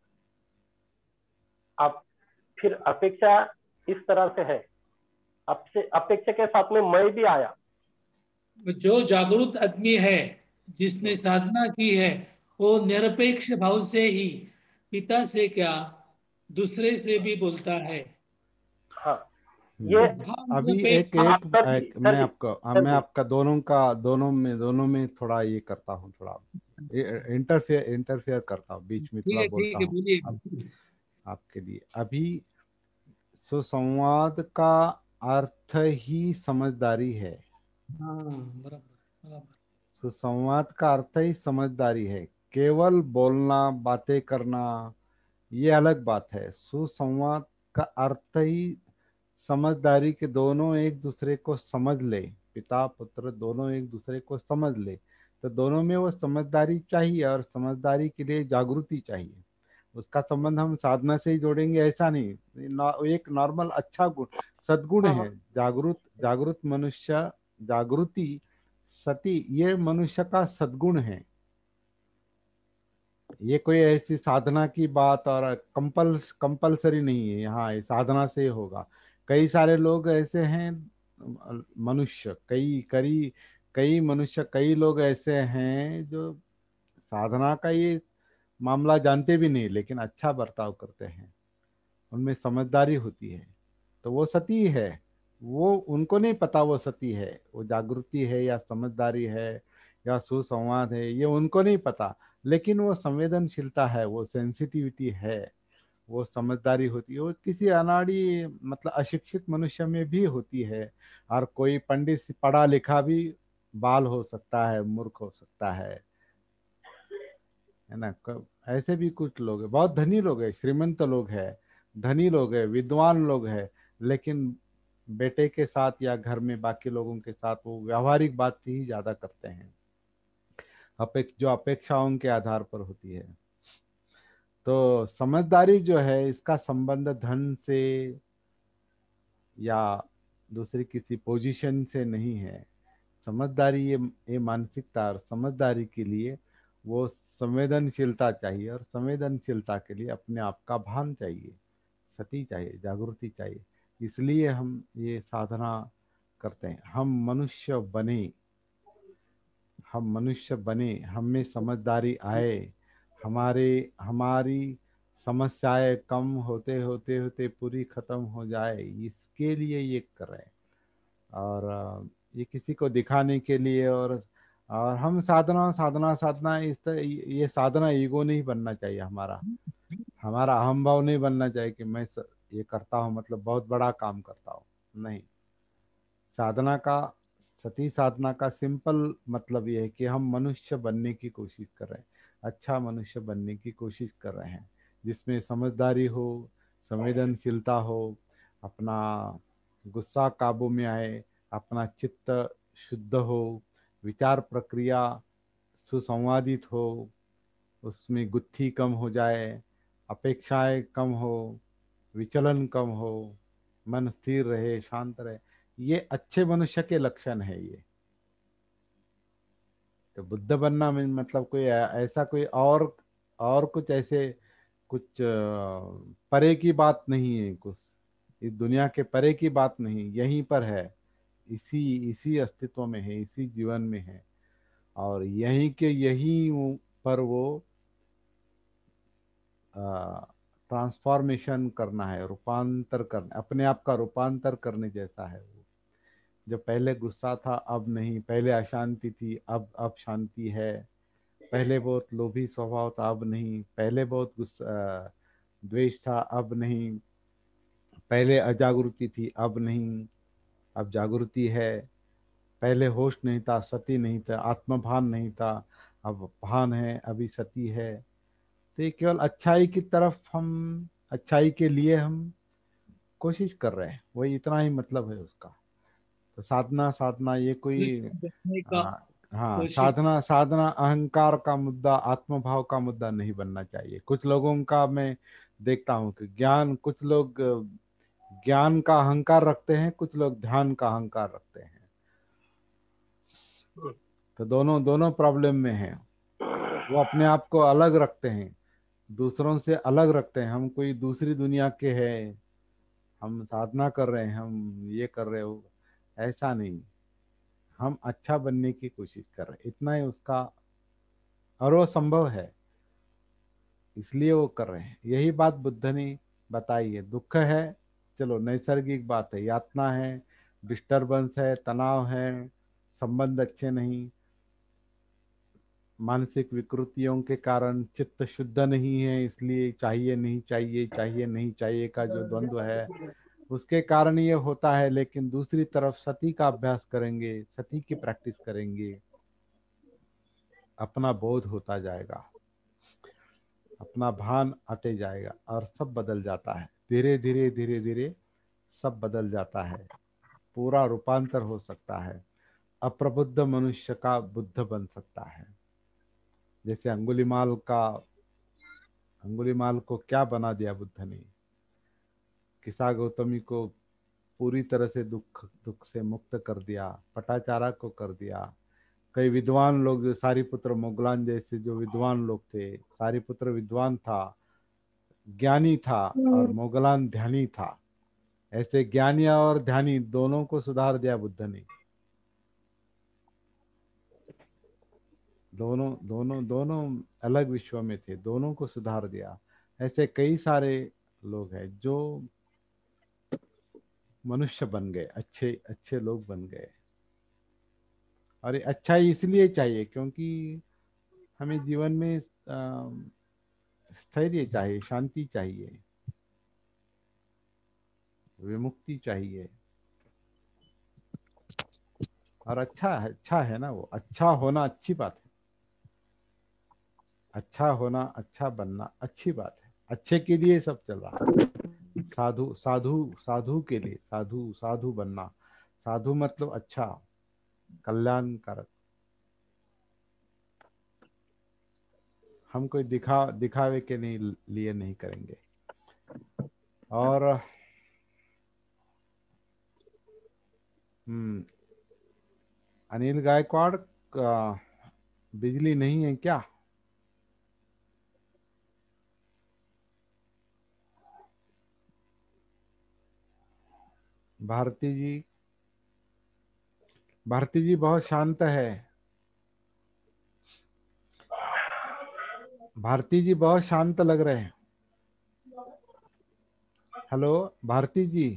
आप फिर अपेक्षा इस तरह से है, आपसे अपेक्षा के साथ में मैं भी आया। जो जागरूक आदमी है, जिसने साधना की है, वो निरपेक्ष भाव से ही पिता से क्या दूसरे से भी बोलता है। हाँ, ये भाव अभी निरपेक्ष। मैं जी, आपको सर मैं जी। आपका दोनों में थोड़ा ये करता हूँ, थोड़ा इंटरफेयर करता हूँ, बीच में थोड़ा बोलता ठीक है, हूँ। अब बोलिए। आपके लिए अभी सुसंवाद का अर्थ ही समझदारी है। हाँ, बराबर बराबर। सुसंवाद का अर्थ ही समझदारी है। केवल बोलना, बातें करना, ये अलग बात है। सुसंवाद का अर्थ ही समझदारी के दोनों एक दूसरे को समझ ले, पिता पुत्र दोनों एक दूसरे को समझ ले, तो दोनों में वो समझदारी चाहिए, और समझदारी के लिए जागृति चाहिए। उसका संबंध हम साधना से ही जोड़ेंगे ऐसा नहीं। एक नॉर्मल अच्छा गुण, सद्गुण हाँ है। हाँ जागृत जागृत मनुष्य, जागृति, सती, ये मनुष्य का सद्गुण है। ये कोई ऐसी साधना की बात और कंपलसरी नहीं है यहाँ ये साधना से होगा। कई सारे लोग ऐसे हैं, मनुष्य, कई मनुष्य, कई लोग ऐसे हैं जो साधना का ये मामला जानते भी नहीं, लेकिन अच्छा बर्ताव करते हैं, उनमें समझदारी होती है, तो वो सती है। वो उनको नहीं पता वो सती है, वो जागृति है या समझदारी है या सुसंवाद है, ये उनको नहीं पता। लेकिन वो संवेदनशीलता है, वो सेंसिटिविटी है, वो समझदारी होती है, वो किसी अनाड़ी मतलब अशिक्षित मनुष्य में भी होती है। और कोई पंडित पढ़ा लिखा भी बाल हो सकता है, मूर्ख हो सकता है ना। ऐसे भी कुछ लोग हैं, बहुत धनी लोग हैं, श्रीमंत लोग हैं, धनी लोग हैं, विद्वान लोग हैं, लेकिन बेटे के साथ या घर में बाकी लोगों के साथ वो व्यावहारिक बात ही ज्यादा करते हैं, जो अपेक्षाओं के आधार पर होती है। तो समझदारी जो है, इसका संबंध धन से या दूसरी किसी पोजीशन से नहीं है। समझदारी, ये मानसिकता, और समझदारी के लिए वो संवेदनशीलता चाहिए, और संवेदनशीलता के लिए अपने आप का भान चाहिए, सती चाहिए, जागृति चाहिए। इसलिए हम ये साधना करते हैं। हम मनुष्य बने, हम में समझदारी आए, हमारे हमारी समस्याएं कम होते होते होते पूरी खत्म हो जाए, इसके लिए ये कर रहे हैं। और ये किसी को दिखाने के लिए, और हम साधना साधना साधना इस तरह, ये साधना ईगो नहीं बनना चाहिए हमारा। हमारा अहम भाव नहीं बनना चाहिए कि ये करता हूँ मतलब बहुत बड़ा काम करता हूँ। नहीं, साधना का, सती साधना का सिंपल मतलब ये है कि हम मनुष्य बनने की कोशिश कर रहे हैं, अच्छा मनुष्य बनने की कोशिश कर रहे हैं, जिसमें समझदारी हो, संवेदनशीलता हो, अपना गुस्सा काबू में आए, अपना चित्त शुद्ध हो, विचार प्रक्रिया सुसंवादित हो, उसमें गुत्थी कम हो जाए, अपेक्षाएं कम हो, विचलन कम हो, मन स्थिर रहे, शांत रहे। ये अच्छे मनुष्य के लक्षण है ये। तो बुद्ध बनना में मतलब कोई ऐसा कोई और कुछ ऐसे कुछ परे की बात नहीं है, कुछ इस दुनिया के परे की बात नहीं, यहीं पर है, इसी इसी अस्तित्व में है, इसी जीवन में है। और यहीं पर वो ट्रांसफॉर्मेशन करना है, रूपांतर करना, अपने आप का रूपांतर करने जैसा है वो। जो पहले गुस्सा था अब नहीं, पहले अशांति थी अब शांति है, पहले बहुत लोभी स्वभाव था अब नहीं, पहले बहुत गुस्सा द्वेष था अब नहीं, पहले अजागृति थी अब नहीं, अब जागृति है। पहले होश नहीं था, सती नहीं था, आत्मभान नहीं था, अब भान है, अभी सती है। तो ये केवल अच्छाई की तरफ हम, अच्छाई के लिए हम कोशिश कर रहे हैं, वही इतना ही मतलब है उसका। तो साधना साधना ये कोई देखने का हाँ, कोशिश। साधना साधना अहंकार का मुद्दा, आत्मभाव का मुद्दा नहीं बनना चाहिए। कुछ लोगों का मैं देखता हूँ कि ज्ञान, कुछ लोग ज्ञान का अहंकार रखते हैं, कुछ लोग ध्यान का अहंकार रखते हैं। तो दोनों दोनों प्रॉब्लम में हैं। वो अपने आप को अलग रखते हैं, दूसरों से अलग रखते हैं। हम कोई दूसरी दुनिया के हैं, हम साधना कर रहे हैं, हम ये कर रहे हो, ऐसा नहीं। हम अच्छा बनने की कोशिश कर रहे हैं, इतना ही उसका। और वो संभव है, इसलिए वो कर रहे हैं। यही बात बुद्ध ने बताई है। दुख है, चलो नैसर्गिक बात है, यातना है, डिस्टरबेंस है, तनाव है, संबंध अच्छे नहीं, मानसिक विकृतियों के कारण चित्त शुद्ध नहीं है, इसलिए चाहिए नहीं चाहिए, चाहिए नहीं चाहिए का जो द्वंद्व है, उसके कारण ये होता है। लेकिन दूसरी तरफ सती का अभ्यास करेंगे, सती की प्रैक्टिस करेंगे, अपना बोध होता जाएगा, अपना भान आते जाएगा, और सब बदल जाता है। धीरे धीरे धीरे धीरे सब बदल जाता है, पूरा रूपांतर हो सकता है। अप्रबुद्ध मनुष्य का बुद्ध बन सकता है। जैसे अंगुलीमाल को क्या बना दिया बुद्ध ने? किसा गौतमी को पूरी तरह से दुख दुख से मुक्त कर दिया, पटाचारा को कर दिया। कई विद्वान लोग, जो सारीपुत्र मोगलान जैसे जो विद्वान लोग थे, सारीपुत्र विद्वान था, ज्ञानी था, और मोगलान ध्यानी था। ऐसे ज्ञानी और ध्यानी दोनों को सुधार दिया बुद्ध ने। दोनों दोनों दोनों अलग विश्व में थे, दोनों को सुधार दिया। ऐसे कई सारे लोग हैं जो मनुष्य बन गए, अच्छे अच्छे लोग बन गए। और ये अच्छा इसलिए चाहिए क्योंकि हमें जीवन में स्थैर्य चाहिए, शांति चाहिए, विमुक्ति चाहिए। और अच्छा है ना, वो अच्छा होना अच्छी बात है। अच्छा होना, अच्छा बनना अच्छी बात है। अच्छे के लिए सब चल रहा है। साधु साधु साधु के लिए, साधु साधु बनना। साधु मतलब अच्छा, कल्याणकारक। हम कोई दिखावे के नहीं लिए नहीं करेंगे। और अनिल गायकवाड़ का बिजली नहीं है क्या? भारती जी, भारती जी बहुत शांत है। भारती जी बहुत शांत लग रहे हैं। हेलो भारती जी,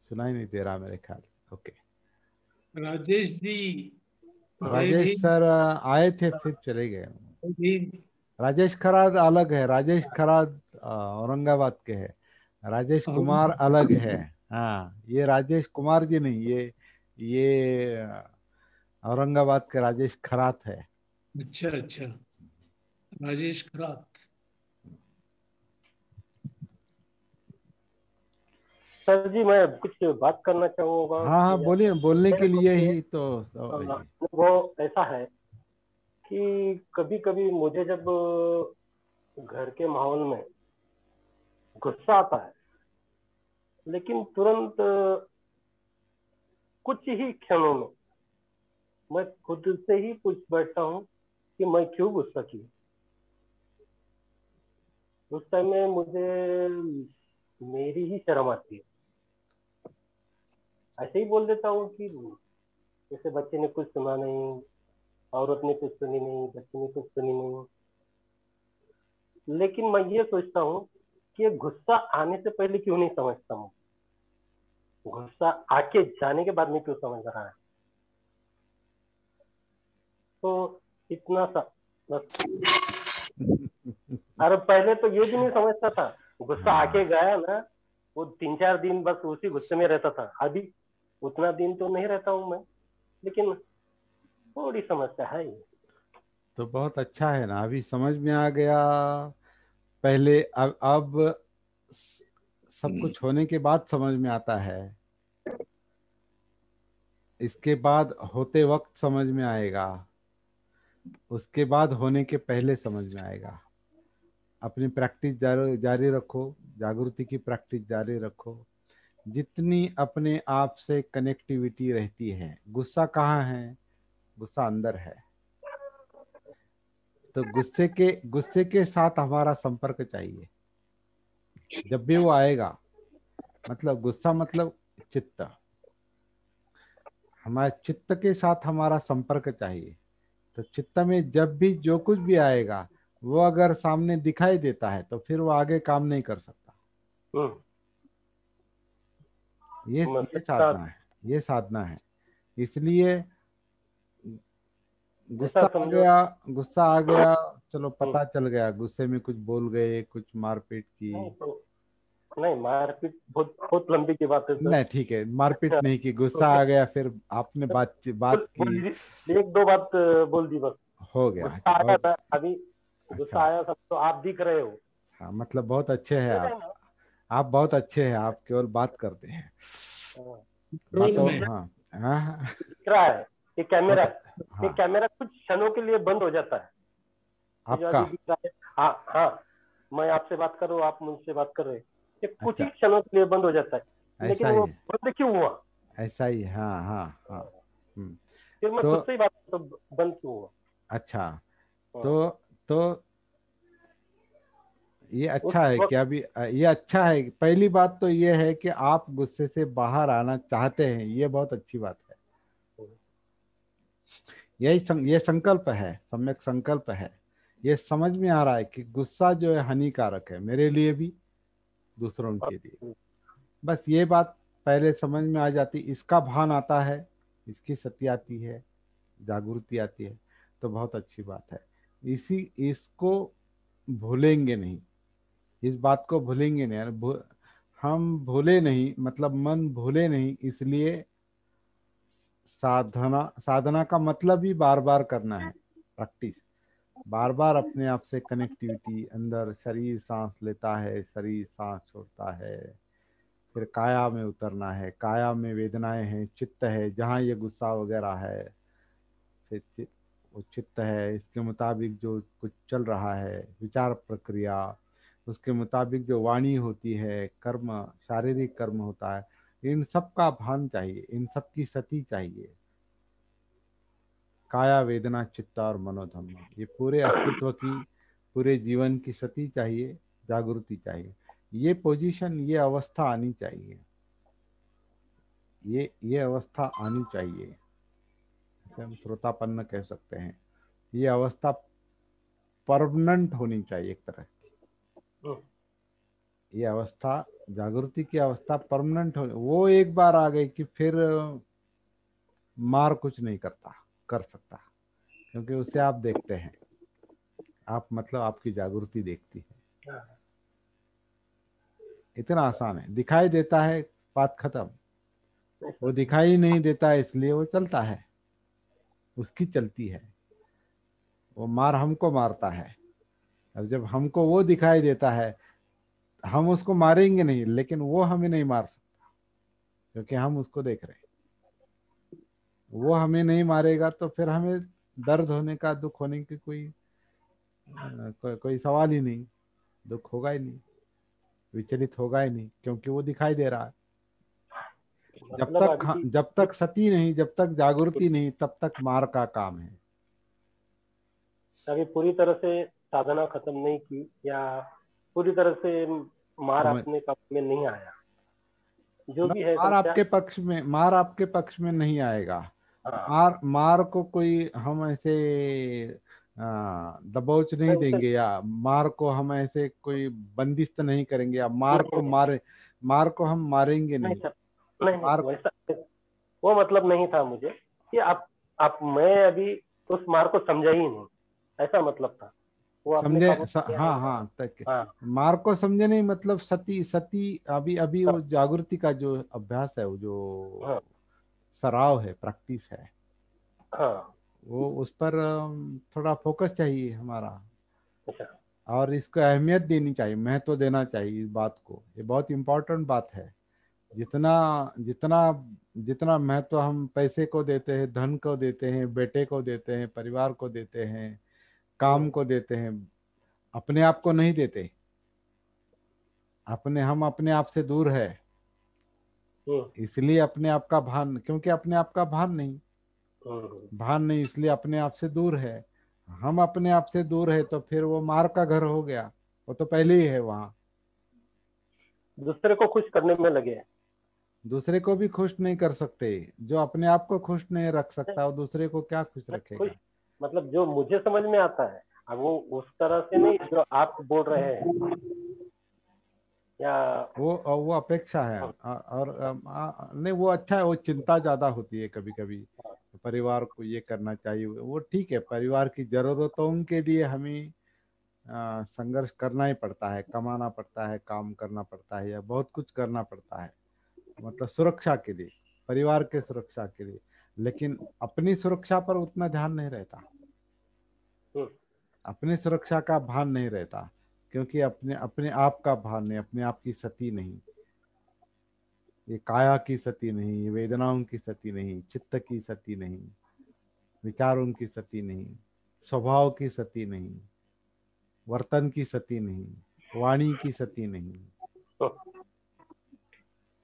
सुनाई नहीं दे रहा मेरे ख्याल। ओके। राजेश जी, जय राजेश भीम। सर आए थे, फिर चले गए। जय भीम। राजेश खराद अलग है। राजेश खराद औरंगाबाद के हैं। राजेश और- कुमार अलग है। हाँ, ये राजेश कुमार जी नहीं, ये औरंगाबाद के राजेश खरात है। अच्छा अच्छा, राजेश खरात। सर जी, मैं कुछ बात करना चाहूंगा हाँ हाँ, कि बोलिए, बोलने के लिए मुझे ही तो जी। अनुभव ऐसा है कि कभी कभी मुझे जब घर के माहौल में गुस्सा आता है, लेकिन तुरंत कुछ ही क्षणों में मैं खुद से ही पूछ बैठता हूँ कि मैं क्यों गुस्सा किया। उस टाइम में मुझे मेरी ही शर्म आती है। ऐसे ही बोल देता हूँ कि जैसे बच्चे ने कुछ सुना नहीं, औरत ने कुछ सुनी नहीं, बच्चे ने कुछ सुनी नहीं। लेकिन मैं ये सोचता हूँ कि ये गुस्सा आने से पहले क्यों नहीं समझता हूँ, गुस्सा आके जाने के बाद में क्यों समझ रहा है। तो इतना सा बस। अरे पहले तो ये भी नहीं समझता था, गुस्सा आके हाँ, गया ना, वो 3-4 दिन बस उसी गुस्से में रहता था। अभी उतना दिन तो नहीं रहता हूँ मैं, लेकिन थोड़ी समस्या है ये। तो बहुत अच्छा है ना, अभी समझ में आ गया। पहले अब सब कुछ होने के बाद समझ में आता है। इसके बाद होते वक्त समझ में आएगा, उसके बाद होने के पहले समझ में आएगा। अपनी प्रैक्टिस जारी जारी रखो, जागृति की प्रैक्टिस जारी रखो। जितनी अपने आप से कनेक्टिविटी रहती है, गुस्सा कहाँ है? गुस्सा अंदर है। तो गुस्से के साथ हमारा संपर्क चाहिए। जब भी वो आएगा, मतलब गुस्सा मतलब चित्त, हमारे चित्त के साथ हमारा संपर्क चाहिए। तो चित्त में जब भी जो कुछ भी आएगा, वो अगर सामने दिखाई देता है तो फिर वो आगे काम नहीं कर सकता। ये मतलब साधना है, ये साधना है। इसलिए ऐसा गुस्सा आ समझो। गया, गुस्सा आ गया, चलो पता चल गया, गुस्से में कुछ बोल गए, कुछ मारपीट की। नहीं तो नहीं, मारपीट बहुत बहुत लंबी की बात है सर। नहीं ठीक है, मारपीट नहीं की, गुस्सा आ गया, फिर आपने बात बात की, एक दो बात बोल दी बस। हो गया। गुस्सा आया और था अभी, गुस्सा अच्छा, आया सब तो आप दिख रहे हो। हाँ मतलब बहुत अच्छे हैं देख रहे आप। हैं ना? आप बहुत अच्छे हैं, आप केवल बात करते हैं। हाँ, रोल बातों, में। हाँ हाँ हाँ, दिख रहा है ये कैमरा। ये हाँ। कैमरा कुछ क्षणों के लिए बंद हो जाता है। ये जो आपका, अभी दिख रहा है, हाँ हाँ, मैं आपसे बात कर रहा हूँ, आप मुझसे बात कर रहे हैं, ये कुछ ही अच्छा, क्षणों के लिए बंद हो जाता है। लेकिन ऐसा ही वो है, बंद क्यों हुआ? ऐसा ही, हाँ हाँ हाँ। हम्म, फिर मैं तो खुद से ही बात करता हूँ, बंद क्यों हुआ? अच्छा, हाँ, तो तो ये उस अच्छा है कि वक्त अभी ये अच्छा है। पहली बात तो ये है कि आप गुस्से से बाहर आना चाहते हैं, ये बहुत अच्छी बात है। ये संकल्प है, सम्यक संकल्प है। ये समझ में आ रहा है कि गुस्सा जो है हानिकारक है, मेरे लिए भी, दूसरों के लिए। बस ये बात पहले समझ में आ जाती, इसका भान आता है, इसकी सत्य आती है, जागृति आती है, तो बहुत अच्छी बात है। इसको भूलेंगे नहीं, इस बात को भूलेंगे नहीं यार। हम भूले नहीं, मतलब मन भूले नहीं, इसलिए साधना का मतलब ही बार बार करना है, प्रैक्टिस। बार बार अपने आप से कनेक्टिविटी, अंदर शरीर सांस लेता है, शरीर सांस छोड़ता है, फिर काया में उतरना है, काया में वेदनाएं हैं, चित्त है, जहाँ ये गुस्सा वगैरह है, फिर वो चित्त है, इसके मुताबिक जो कुछ चल रहा है, विचार प्रक्रिया, उसके मुताबिक जो वाणी होती है, कर्म, शारीरिक कर्म होता है, इन सब का भान चाहिए, इन सब की सती चाहिए। काया वेदना चित्त और मनोधम्म, ये पूरे अस्तित्व की, पूरे जीवन की सती चाहिए, जागृति चाहिए। ये पोजीशन, ये अवस्था आनी चाहिए, ये अवस्था आनी चाहिए, इसे हम श्रोतापन्न कह सकते हैं। ये अवस्था परमानेंट होनी चाहिए एक तरह की। ये अवस्था, जागृति की अवस्था परमानेंट हो, वो एक बार आ गई कि फिर मार कुछ नहीं कर सकता, क्योंकि उसे आप देखते हैं, आप मतलब आपकी जागृति देखती है। इतना आसान है, दिखाई देता है, बात खत्म। वो दिखाई नहीं देता है, इसलिए वो चलता है, उसकी चलती है। वो मार हमको मारता है। अब जब हमको वो दिखाई देता है, हम उसको मारेंगे नहीं, लेकिन वो हमें नहीं मार सकता, क्योंकि हम उसको देख रहे हैं। वो हमें नहीं मारेगा तो फिर हमें दर्द होने का, दुख होने की कोई सवाल ही नहीं। दुख होगा ही नहीं, विचलित होगा ही नहीं, क्योंकि वो दिखाई दे रहा है। मतलब अभी जब तक सती नहीं, जब तक जागृति नहीं, तब तक मार का काम है। अभी पूरी तरह से साधना खत्म नहीं की, या पूरी तरह से मार समझ, अपने कप में नहीं आया, जो भी है मार समस्या। आपके पक्ष में, मार आपके पक्ष में नहीं आएगा। हाँ, मार को कोई हम ऐसे दबोच नहीं नहीं देंगे, या मार को हम ऐसे कोई बंदिस्त नहीं करेंगे, या मार को नहीं मार को हम मारेंगे नहीं नहीं। सर, नहीं मार, नहीं वैसा, वो मतलब नहीं था मुझे कि आप मैं अभी उस मार को समझा ही नहीं, ऐसा मतलब था। वो अपने समझे, काबू में हाँ आएगा। हाँ तक। हाँ मार को समझे नहीं, मतलब सती सती, अभी अभी वो जागृति का जो अभ्यास है, वो जो हाँ सराव है, प्रैक्टिस है, हाँ। वो उस पर थोड़ा फोकस चाहिए हमारा। अच्छा, और इसको अहमियत देनी चाहिए, महत्व देना चाहिए इस बात को, ये बहुत इम्पोर्टेंट बात है। जितना जितना जितना महत्व हम पैसे को देते हैं, धन को देते हैं, बेटे को देते हैं, परिवार को देते हैं, काम को देते हैं, अपने आप को नहीं देते। हम अपने आप से दूर है, इसलिए अपने आप का भान, क्योंकि अपने आप का भान नहीं, इसलिए अपने आप से दूर है। हम अपने आप से दूर है तो फिर वो मार का घर हो गया, वो तो पहले ही है वहां। दूसरे को खुश करने में लगे हैं। दूसरे को भी खुश नहीं कर सकते। जो अपने आप को खुश नहीं रख सकता वो दूसरे को क्या खुश खुश रखेगा? मतलब जो मुझे समझ में आता है, अब वो उस तरह से नहीं जो आप बोल रहे हैं, या वो अपेक्षा है। और नहीं, वो अच्छा है, वो चिंता ज्यादा होती है कभी कभी। परिवार को ये करना चाहिए, वो ठीक है, परिवार की जरूरतों के लिए हमें संघर्ष करना ही पड़ता है, कमाना पड़ता है, काम करना पड़ता है, या बहुत कुछ करना पड़ता है, मतलब सुरक्षा के लिए, परिवार के सुरक्षा के लिए। लेकिन अपनी सुरक्षा पर उतना ध्यान नहीं रहता, अपनी सुरक्षा का भान नहीं रहता, क्योंकि अपने अपने आप का भान नहीं, अपने आप की सती नहीं, ये काया की सती नहीं, वेदनाओं की सती नहीं, चित्त की सती नहीं, विचारों की सती नहीं, स्वभाव की सती नहीं, वर्तन की सती नहीं, वाणी की सती नहीं,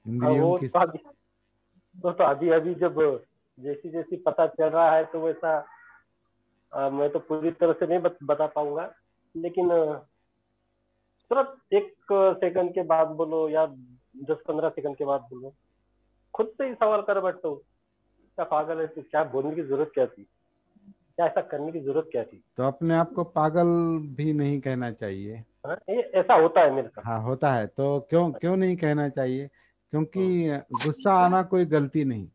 इंद्रियों वो की। तो अभी अभी जब जैसी जैसी पता चल रहा है तो वैसा मैं तो पूरी तरह से नहीं बता पाऊंगा, लेकिन तुरंत एक सेकंड के बाद बोलो या 10-15 सेकंड के बाद बोलो, खुद से ही सवाल कर बैठता हूँ, क्या पागल है तू, क्या बोलने की जरूरत क्या थी, क्या ऐसा करने की जरूरत क्या थी। तो अपने आप को पागल भी नहीं कहना चाहिए। हाँ, ये ऐसा होता है मेरे साथ। हाँ, होता है तो क्यों क्यों नहीं कहना चाहिए? हम्म, क्योंकि गुस्सा आना कोई गलती नहीं,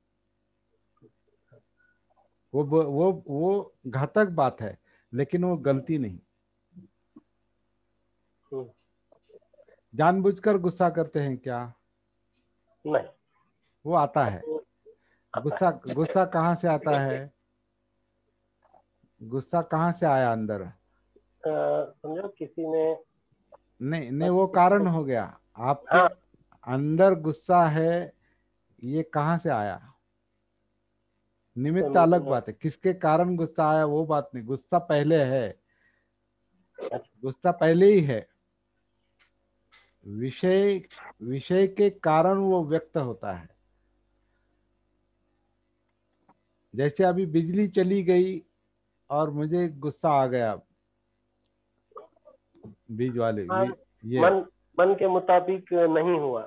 वो घातक बात है, लेकिन वो गलती नहीं। हम्म, जानबूझकर गुस्सा करते हैं क्या? नहीं, वो आता है। वो आता गुस्सा है। गुस्सा कहाँ से आता है? गुस्सा कहाँ से आया अंदर? समझो किसी ने नहीं नहीं, वो कारण हो गया आपके हाँ, अंदर गुस्सा है, ये कहाँ से आया? निमित्त अलग बात है, किसके कारण गुस्सा आया वो बात नहीं, गुस्सा पहले है, गुस्सा पहले ही है। विषय विषय के कारण वो व्यक्त होता है। जैसे अभी बिजली चली गई और मुझे गुस्सा आ गया, बीज वाले हाँ, ये मन मन के मुताबिक नहीं हुआ।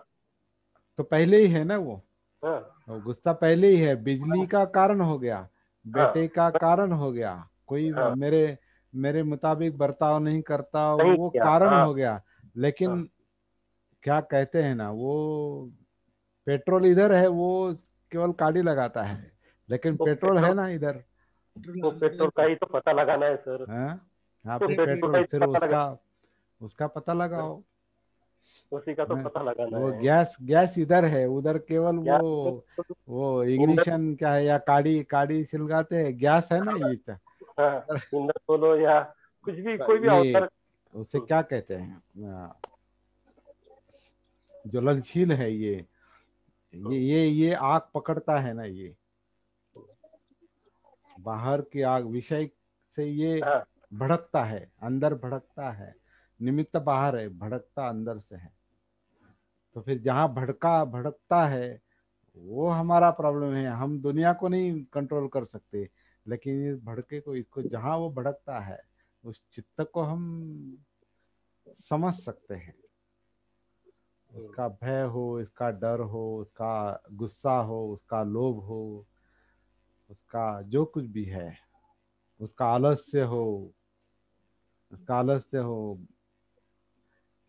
तो पहले ही है ना वो। हाँ, वो गुस्सा पहले ही है, बिजली का कारण हो गया, हाँ, बेटे का कारण हो गया, कोई हाँ, मेरे मेरे मुताबिक बर्ताव नहीं करता, नहीं वो किया। कारण हाँ, हो गया। हाँ, लेकिन क्या कहते हैं ना, वो पेट्रोल इधर है, वो केवल गाड़ी लगाता है, लेकिन वो पेट्रोल है पेट्रोल ना इधर। पेट्रोल वो अंदर पेट्रोल का ही तो पता लगाना है सर। हाँ हाँ, वो फिर पेट्रोल का पेट्रोल, ही फिर तो पता लगा, उसका उसका पता लगाओ। उसी का तो हाँ, पता लगाना वो है। गैस गैस इधर है, उधर केवल या वो ईंधन, इग्निशन क्या है, या काड़ी काड़ी सिलगाते हैं, गैस है ना ये हाँ, ईंधन बोलो या कुछ भी, कोई भी ये अवसर। उसे क्या कहते हैं, ज्वलनशील है ये आग पकड़ता है ना, ये बाहर की आग, विषय से ये हाँ, भड़कता है, अंदर भड़कता है। निमित्त बाहर है, भड़कता अंदर से है। तो फिर जहाँ भड़कता है, वो हमारा प्रॉब्लम है, हम दुनिया को नहीं कंट्रोल कर सकते। लेकिन इस भड़के को, इसको जहाँ वो भड़कता है, उस चित्त को हम समझ सकते हैं। उसका भय हो, उसका डर हो, उसका गुस्सा हो, उसका लोभ हो, उसका जो कुछ भी है, उसका आलस्य हो, उसका आलस्य हो,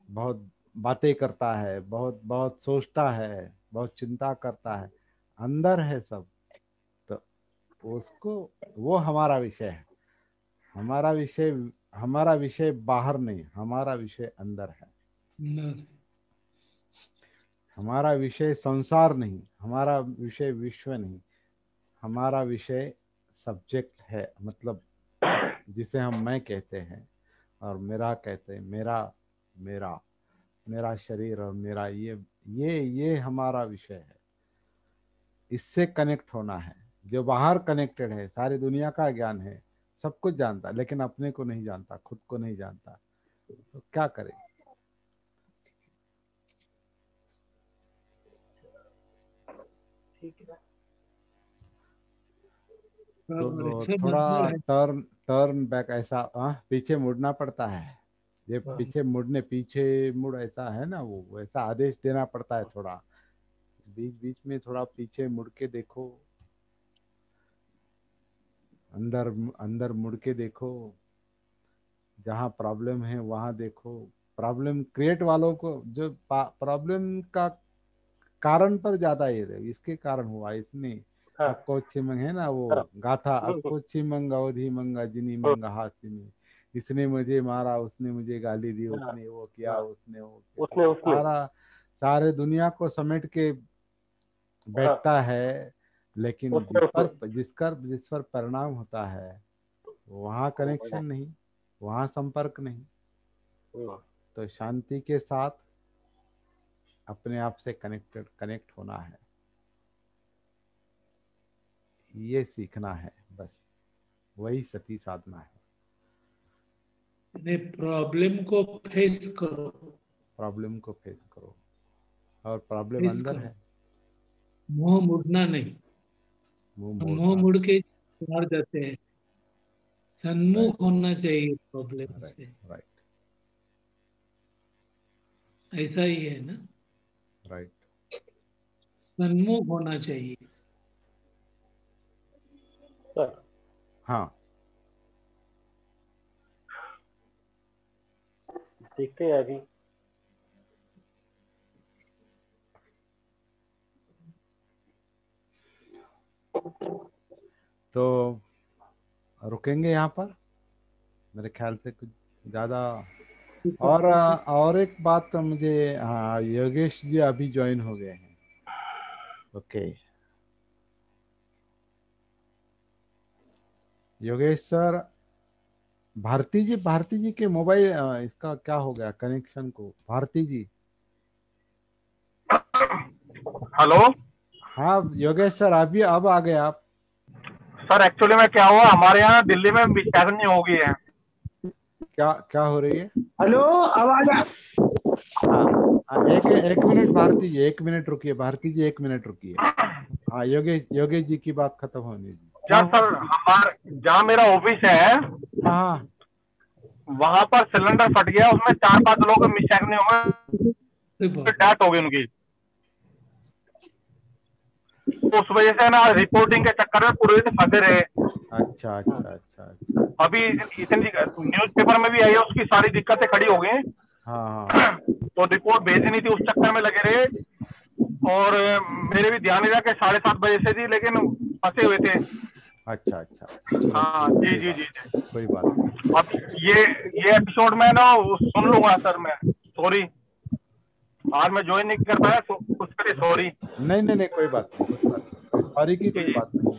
बहुत बातें करता है, बहुत बहुत सोचता है, बहुत चिंता करता है, अंदर है सब। तो उसको, वो हमारा विषय है। हमारा विषय हमारा विषय बाहर नहीं, हमारा विषय अंदर है। अंदर। हमारा विषय संसार नहीं, हमारा विषय विश्व नहीं, हमारा विषय सब्जेक्ट है, मतलब जिसे हम मैं कहते हैं और मेरा कहते हैं, मेरा मेरा। मेरा शरीर और मेरा ये हमारा विषय है। इससे कनेक्ट होना है। जो बाहर कनेक्टेड है, सारी दुनिया का ज्ञान है, सब कुछ जानता, लेकिन अपने को नहीं जानता, खुद को नहीं जानता, तो क्या करे। ठीक है। तो सब थोड़ा अंदर है। टर्न टर्न बैक, ऐसा पीछे मुड़ना पड़ता है। ये हाँ। पीछे मुड़, ऐसा है ना, वो वैसा आदेश देना पड़ता है। थोड़ा बीच बीच में थोड़ा पीछे मुड़ के देखो, अंदर अंदर मुड़ के देखो, जहाँ प्रॉब्लम है वहां देखो। प्रॉब्लम क्रिएट वालों को, जो प्रॉब्लम का कारण पर ज्यादा ये है, इसके कारण हुआ, इसने हाँ। अक्को छिमंग है ना वो हाँ। गाथा, हम्म, अक्को छिमंग अवधि मंगा जिनी हम्म, मंगा हासिनी। इसने मुझे मारा, उसने मुझे गाली दी, हाँ। उसने वो किया, हाँ। उसने वो किया, उसने सारे दुनिया को समेट के हाँ। बैठता है। लेकिन उसने जिस पर परिणाम होता है, वहाँ कनेक्शन नहीं, वहाँ संपर्क नहीं। हम्म, तो शांति के साथ अपने आप से कनेक्ट होना है, ये सीखना है बस। वही सती साधना है। प्रॉब्लम को फेस करो। प्रॉब्लम को फेस करो, और प्रॉब्लम फेस अंदर करो, है। मुंह मुड़ना नहीं। मुंह हम मुंह मोड़ना। मुड़ के बाहर जाते हैं। राइट, सन्मुख होना चाहिए प्रॉब्लम राइट, से। राइट, ऐसा ही है ना, राइट। सन्मुख होना चाहिए। सर हाँ, देखते हैं अभी। तो रुकेंगे यहाँ पर, मेरे ख्याल से कुछ ज़्यादा। और एक बात तो मुझे, हाँ, योगेश जी अभी ज्वाइन हो गए हैं। Okay, Yogesh sir. भारती जी के मोबाइल, इसका क्या हो गया कनेक्शन को, भारती जी? हेलो हाँ योगेश सर, अभी अब आ गए आप। सर, एक्चुअली में क्या हुआ, हमारे यहाँ दिल्ली में मिसहैपनिंग हो गई है। क्या क्या हो रही है? हेलो, आवाज हाँ, एक मिनट भारती जी, एक मिनट रुकिए, भारती जी एक मिनट रुकिए। हाँ, योगेश जी की बात खत्म होने दी। क्या क्या हुआ? सर, हमारे जहाँ मेरा ऑफिस है हाँ, वहां पर सिलेंडर फट गया, उसमें 4-5 लोग मिसहैपनिंग हो गए, डेथ हो गई उनकी। तो उस वजह से ना रिपोर्टिंग के चक्कर में पूरे दिन फंसे रहे। अच्छा अच्छा अच्छा अच्छा। अभी इतनी न्यूज़पेपर में भी आई है, उसकी सारी दिक्कतें खड़ी हो गई। हाँ हाँ तो रिपोर्ट भेजनी थी, उस चक्कर में लगे रहे। और मेरे भी ध्यान नहीं रहा कि 7:30 बजे से थी, लेकिन फंसे हुए थे। अच्छा अच्छा। हाँ जी कोई जी बात जी जी। कोई बात नहीं। अब ये एपिसोड में ना सुन लूंगा सर मैं। सॉरी, आज मैं ज्वाइन नहीं कर पाया, उसके लिए सॉरी। नहीं नहीं नहीं, कोई बात नहीं, कोई बात नहीं, सॉरी की जी कोई जी बात नहीं।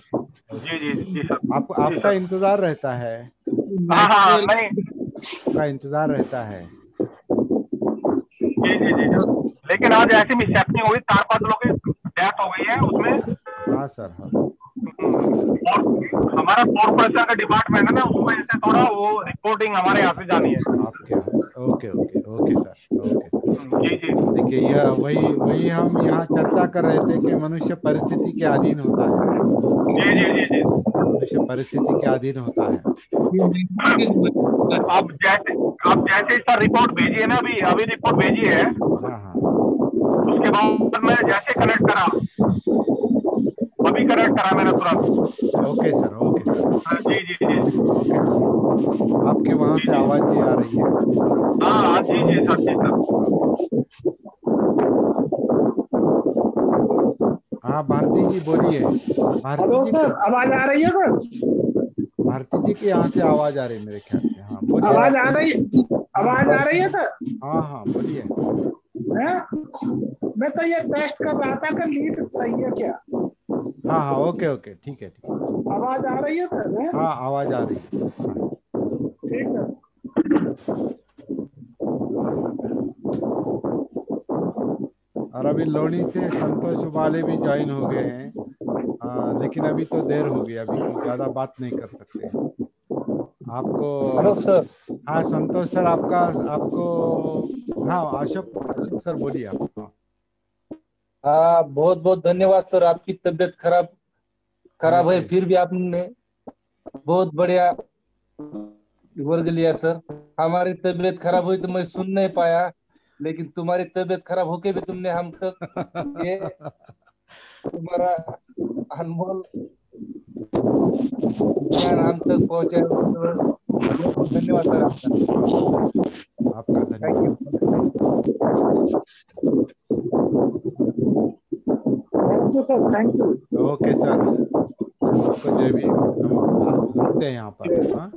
जी जी जी सर। आपको जी आपका सर। इंतजार रहता है, हाँ हाँ, नेचुरल। नहीं, आपका इंतजार रहता है। जी जी जी। लेकिन आज ऐसी मिसहैपनिंग हो गई, 4-5 लोगों की डेथ हो गई है उसमें। हाँ सर, हाँ। और हमारा कॉर्पोरेशन का डिपार्टमेंट है ना, उस वजह से थोड़ा वो रिपोर्टिंग हमारे यहाँ से जानी है। आपके यहाँ, okay okay okay sir, okay sir. जी जी देखिए, यह वही वही हम यहाँ चर्चा कर रहे थे कि मनुष्य परिस्थिति के अधीन होता है। जी जी जी जी। मनुष्य परिस्थिति के अधीन होता है। अब जैसे ही सर रिपोर्ट भेजी है ना, अभी अभी रिपोर्ट भेजी है, हाँ हाँ, उसके बाद मैं जैसे कनेक्ट करा, अभी कनेक्ट करा मैंने तुरंत। ओके सर, ओके सर, हाँ, जी जी जी ओके सर। आपके वहाँ जी से जी। आवाज नहीं आ रही है। हाँ हाँ, जी जी सर, जी सर। हाँ भारती जी बोलिए। भारती हेलो जी, सर, आवाज आ रही है सर? भारती जी के यहाँ से आवाज आ रही है मेरे ख्याल से। हाँ बोलिए। आवाज आ रही, आवाज आ रही है सर? हाँ हाँ बोलिए। हैं? मैं तो ये टेस्ट कर रहा था कि लीड सही है क्या। हाँ हाँ, ओके ओके, ठीक है, ठीक है। आवाज आ रही है सर? हैं? हाँ, आवाज आ रही है। हाँ, ठीक है। अभी लोनी से संतोष वाले भी ज्वाइन हो गए हैं, लेकिन अभी तो देर हो गई, अभी तो ज़्यादा बात नहीं कर सकते आपको। Hello sir. हाँ संतोष सर, आपका आपको हाँ अशोक अशोक सर बोलिए आप। हाँ हाँ, बहुत बहुत धन्यवाद सर। आपकी तबीयत खराब है, जी। फिर भी आपने बहुत बढ़िया वर्ग लिया सर। हमारी तबीयत खराब हुई तो मैं सुन नहीं पाया, लेकिन तुम्हारी तबीयत खराब होके भी तुमने हम तक ये तुम्हारा अनमोल ज्ञान हम तक पहुंचाया। बहुत बहुत धन्यवाद सर आपका। आपका थैंक यू। धन्यवाद। Thank you sir, thank you. Okay sir, सबको जय भीम। रुकते हैं यहाँ पर। हाँ।